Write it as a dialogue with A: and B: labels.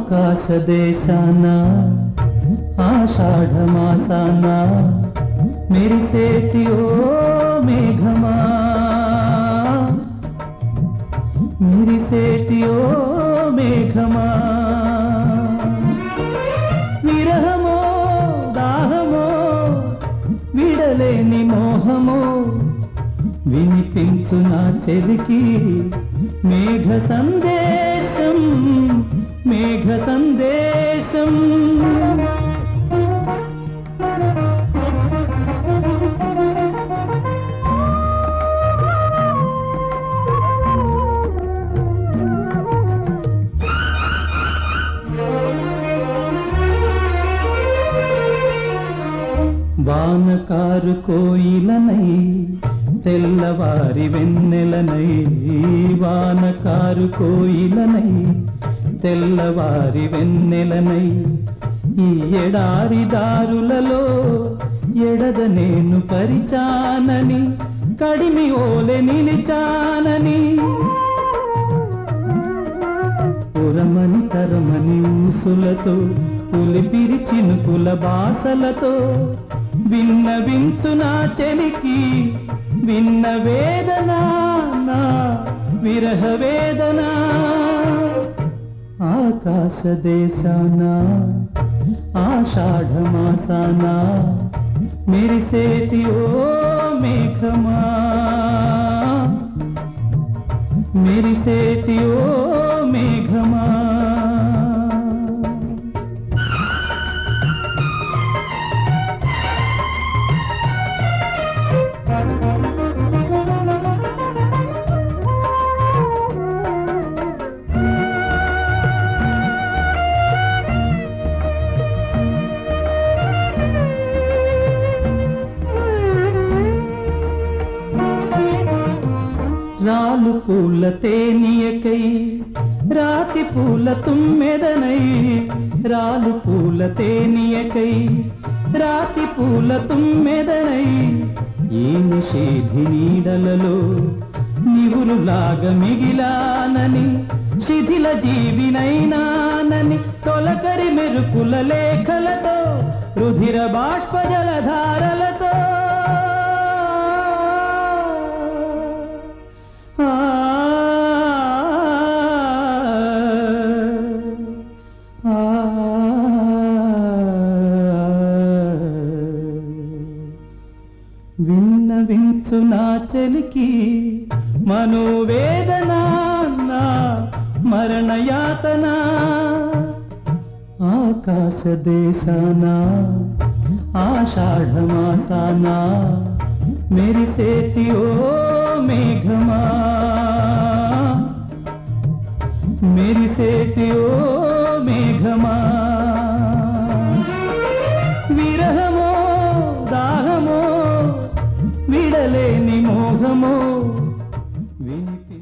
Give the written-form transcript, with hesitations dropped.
A: ఆకాశదేశాన ఆషాఢమాసాన మెరిసేటి ఓ మేఘమా, మెరిసేటి ఓ మేఘమా, విరహమో దాహమో విడలేని మోహమో వినిపించు నా చెలికి మేఘ సందేశం, మేఘ సందేశం. వానకారు కోయిలనై తెల్లవారి వెన్నెలనై, వానకారు కోయిలనై తెల్లవారి వెన్నెలనై, ఈ ఎడారి దారులలో ఎడద నేను పరిచానని కడిమి ఓలె నిలిచానని, పురమని తరమని ఊసులతో పులిపిరి చినుకుల బాసలతో విన్నవించు నా చెలికి విన్న వేదన, నా విరహ వేదన. ఆకాశదేశాన ఆషాఢమాసాన మెరిసేటి ఓ మేఘమా, మెరిసేటి ఓ మేఘమా. రాలు పూల తేనియకై రాతి పూల తుమ్మెదనై, రాలు పూల తేనియకై రాతి పూల తుమ్మెదనై, ఈ నిషేధి నీడలలో నివురులాగా మిగిలానని శిథిల జీవినైనానని తొలకరి మెరుపుల లేఖలతో రుధిర బాష్ప జలధారలతో విన్నవించు నా చెలికి మనోవేదన, నా మరణయాతన. ఆకాశదేశాన ఆషాఢమాసాన మెరిసేటి ఓ మేఘమా, మెరిసేటి ఓ మేఘమా, విరహమో దాహమో విడలేని మోహమో వినిపి